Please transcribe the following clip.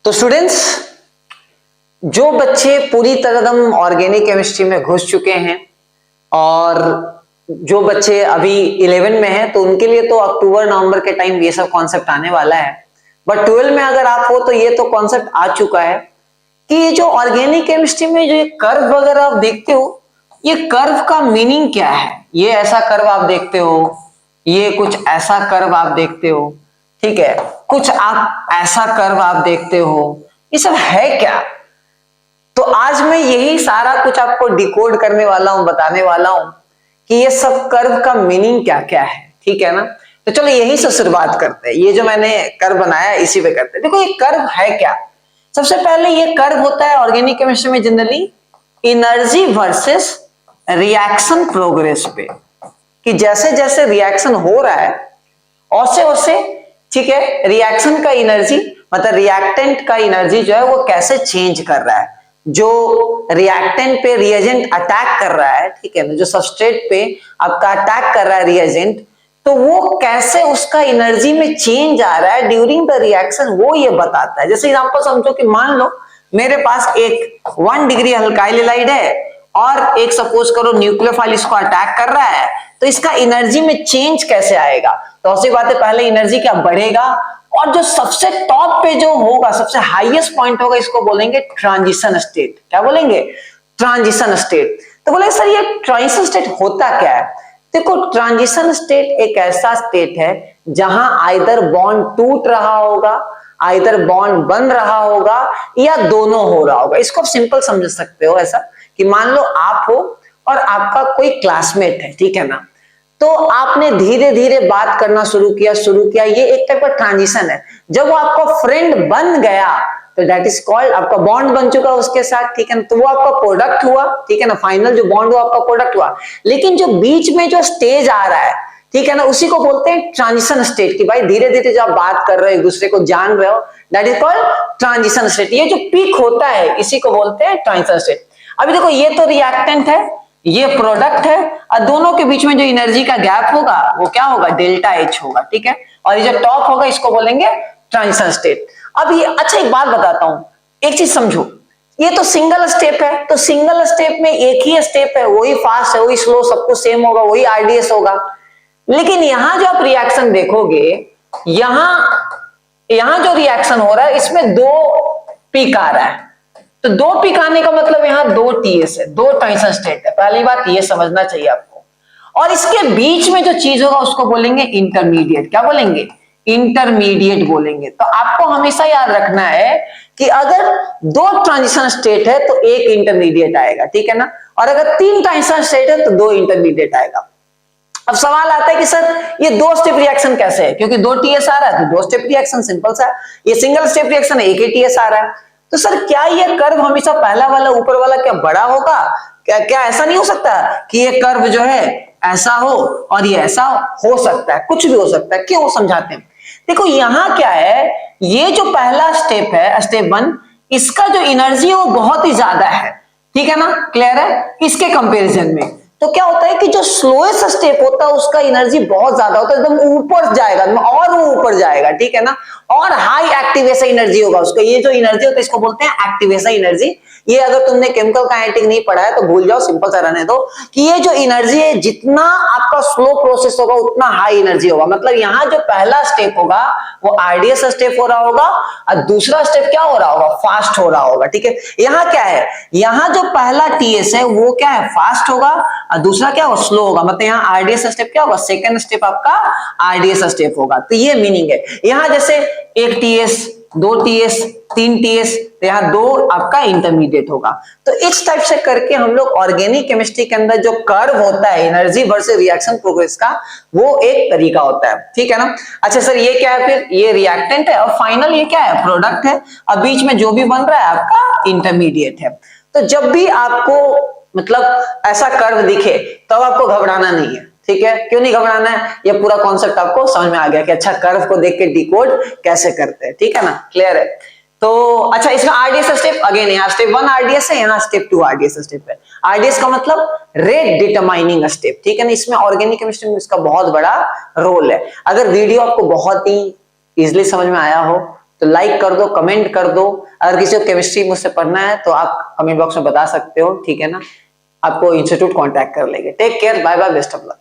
तो स्टूडेंट्स, जो बच्चे पूरी तरह ऑर्गेनिक केमिस्ट्री में घुस चुके हैं और जो बच्चे अभी 11 में हैं तो उनके लिए तो अक्टूबर नवंबर के टाइम ये सब कॉन्सेप्ट आने वाला है। बट 12 में अगर आप हो तो ये तो कॉन्सेप्ट आ चुका है कि ये जो ऑर्गेनिक केमिस्ट्री में जो ये कर्व वगैरह आप देखते हो, ये कर्व का मीनिंग क्या है। ये ऐसा कर्व आप देखते हो, ये कुछ ऐसा कर्व आप देखते हो, ठीक है, कुछ आप ऐसा कर्व आप देखते हो, ये सब है क्या। तो आज मैं यही सारा कुछ आपको डिकोड करने वाला हूं, बताने वाला हूं कि ये सब कर्व का मीनिंग क्या क्या है, ठीक है ना। तो चलो यही से शुरुआत करते हैं। ये जो मैंने कर्व बनाया इसी पे करते हैं। देखो ये कर्व है क्या। सबसे पहले ये कर्व होता है ऑर्गेनिक केमिस्ट्री में generally energy versus reaction progress पे, कि जैसे जैसे रिएक्शन हो रहा है वैसे वैसे, ठीक है, रिएक्शन का एनर्जी मतलब रिएक्टेंट का एनर्जी जो है वो कैसे चेंज कर रहा है। जो रिएक्टेंट पे रिएजेंट अटैक कर रहा है, ठीक है ना, जो सबस्ट्रेट पे आपका अटैक कर रहा है रिएजेंट, तो वो कैसे उसका एनर्जी में चेंज आ रहा है ड्यूरिंग द रिएक्शन, वो ये बताता है। जैसे एग्जांपल समझो कि मान लो मेरे पास एक 1 डिग्री अल्काइल हैलाइड है और एक सपोज करो न्यूक्लियोफाइल इसको अटैक कर रहा है, तो इसका एनर्जी में चेंज कैसे आएगा। तो ऐसी बात है, पहले एनर्जी क्या बढ़ेगा और जो सबसे टॉप पे जो होगा, सबसे हाईएस्ट पॉइंट होगा, इसको बोलेंगे ट्रांजिशन स्टेट। क्या बोलेंगे? Transition state. तो बोले सर ये ट्रांजिशन स्टेट होता क्या है। देखो ट्रांजिशन स्टेट एक ऐसा स्टेट है जहां आइदर बॉन्ड टूट रहा होगा, आइदर बॉन्ड बन रहा होगा, या दोनों हो रहा होगा। इसको आप सिंपल समझ सकते हो ऐसा कि मान लो आप हो और आपका कोई क्लासमेट है, ठीक है ना, तो आपने धीरे धीरे बात करना शुरू किया, ये एक टाइप का ट्रांजिशन है। जब वो आपका फ्रेंड बन गया तो दैट इज कॉल्ड, आपका बॉन्ड बन चुका उसके साथ, ठीक है ना, तो वो आपका प्रोडक्ट हुआ, ठीक है ना, फाइनल जो बॉन्ड हुआ आपका प्रोडक्ट हुआ। लेकिन जो बीच में जो स्टेज आ रहा है, ठीक है ना, उसी को बोलते हैं ट्रांजिशन स्टेट। कि भाई धीरे धीरे जब आप बात कर रहे हो, एक दूसरे को जान रहे हो, that is called transition state. ये जो पीक होता है इसी को बोलते हैं ट्रांजिशन स्टेट। अभी देखो ये तो रिएक्टेंट है, ये प्रोडक्ट है, और दोनों के बीच में जो एनर्जी का गैप होगा वो क्या होगा, डेल्टा एच होगा, ठीक है। और ये जो टॉप होगा इसको बोलेंगे ट्रांजिशन स्टेट। अब ये अच्छा एक बात बताता हूं, एक चीज समझो, ये तो सिंगल स्टेप है, तो सिंगल स्टेप में एक ही स्टेप है, वही फास्ट है, वही स्लो, सब कुछ सेम होगा, वही आरडीएस होगा। लेकिन यहां जो आप रिएक्शन देखोगे, यहां जो रिएक्शन हो रहा है इसमें 2 पीक आ रहा है। तो 2 पीक आने का मतलब यहां 2 टीएस है, 2 ट्रांजिशन स्टेट है। पहली बात ये समझना चाहिए आपको। और इसके बीच में जो चीज होगा उसको बोलेंगे इंटरमीडिएट। क्या बोलेंगे? इंटरमीडिएट बोलेंगे। तो आपको हमेशा याद रखना है कि अगर 2 ट्रांजिशन स्टेट है तो एक इंटरमीडिएट आएगा, ठीक है ना, और अगर 3 ट्रांजिशन स्टेट है तो 2 इंटरमीडिएट आएगा। अब सवाल आता है कि सर ये 2 स्टेप रिएक्शन कैसे है, क्योंकि 2 टीएस आ रहा है तो 2 स्टेप रिएक्शन, सिंपल सा है। ये सिंगल स्टेप रिएक्शन है, एक ही टीएस आ रहा है। तो सर क्या ये कर्व हमेशा पहला वाला ऊपर वाला क्या बड़ा होगा? क्या ऐसा नहीं हो सकता कि ये कर्व जो है ऐसा हो और ये ऐसा हो सकता है, कुछ भी हो सकता है। क्यों, समझाते हैं। देखो यहां क्या है, ये जो पहला स्टेप है, स्टेप 1, इसका जो एनर्जी है वो बहुत ही ज्यादा है, ठीक है ना, क्लियर है, इसके कंपेरिजन में। तो क्या होता है कि जो स्लोएस्ट स्टेप होता है उसका एनर्जी बहुत ज्यादा होता है, एकदम ऊपर जाएगा और वो ऊपर जाएगा, ठीक है ना, और हाई एक्टिवेशन एनर्जी होगा उसका। ये जो एनर्जी होता है इसको बोलते हैं एक्टिवेशन एनर्जी। ये अगर तुमने केमिकल काइनेटिक नहीं पढ़ा है तो भूल जाओ, सिंपल सा रहने दो कि ये जो एनर्जी है जितना आपका स्लो प्रोसेस होगा उतना हाई एनर्जी होगा। मतलब यहाँ जो पहला स्टेप होगा वो आरडीएस स्टेप हो रहा होगा और दूसरा स्टेप क्या हो रहा होगा, फास्ट हो रहा होगा, ठीक है। यहाँ क्या है, यहाँ जो पहला टीएस है वो क्या है, फास्ट होगा, और दूसरा क्या होगा, स्लो होगा। मतलब यहाँ आरडीएस स्टेप क्या होगा, सेकंड स्टेप आपका आरडीएस स्टेप होगा। तो ये मीनिंग है। यहाँ जैसे 1 टीएस, 2 टीएस, 3 टीएस, तो यहाँ 2 आपका इंटरमीडिएट होगा। तो इस टाइप से करके हम लोग ऑर्गेनिक केमिस्ट्री के अंदर जो कर्व होता है एनर्जी वर्सेस रिएक्शन प्रोग्रेस का, वो एक तरीका होता है, ठीक है ना। अच्छा सर ये क्या है, फिर ये रिएक्टेंट है और फाइनल ये क्या है, प्रोडक्ट है, और बीच में जो भी बन रहा है आपका इंटरमीडिएट है। तो जब भी आपको मतलब ऐसा कर्व दिखे तो आपको घबराना नहीं है, ठीक है। क्यों नहीं घबराना है, ये पूरा कॉन्सेप्ट आपको समझ में आ गया कि अच्छा कर्व को देख के डिकोड कैसे करते हैं, ठीक है ना, क्लियर है। तो अच्छा इसका आरडीएस स्टेप, अगेन यहाँ स्टेप 1 आरडीएस है, यहाँ स्टेप 2 आरडीएस स्टेप है। आरडीएस का मतलब रेट डिटरमाइनिंग स्टेप, ठीक है ना। इसमें ऑर्गेनिक केमिस्ट्री में इसका बहुत बड़ा रोल है। अगर वीडियो आपको बहुत ही इजिली समझ में आया हो तो लाइक कर दो, कमेंट कर दो। अगर किसी को केमिस्ट्री मुझसे पढ़ना है तो आप कमेंट बॉक्स में बता सकते हो, ठीक है ना। आपको इंस्टीट्यूट कांटेक्ट कर लेंगे। Take care, bye bye, best of luck.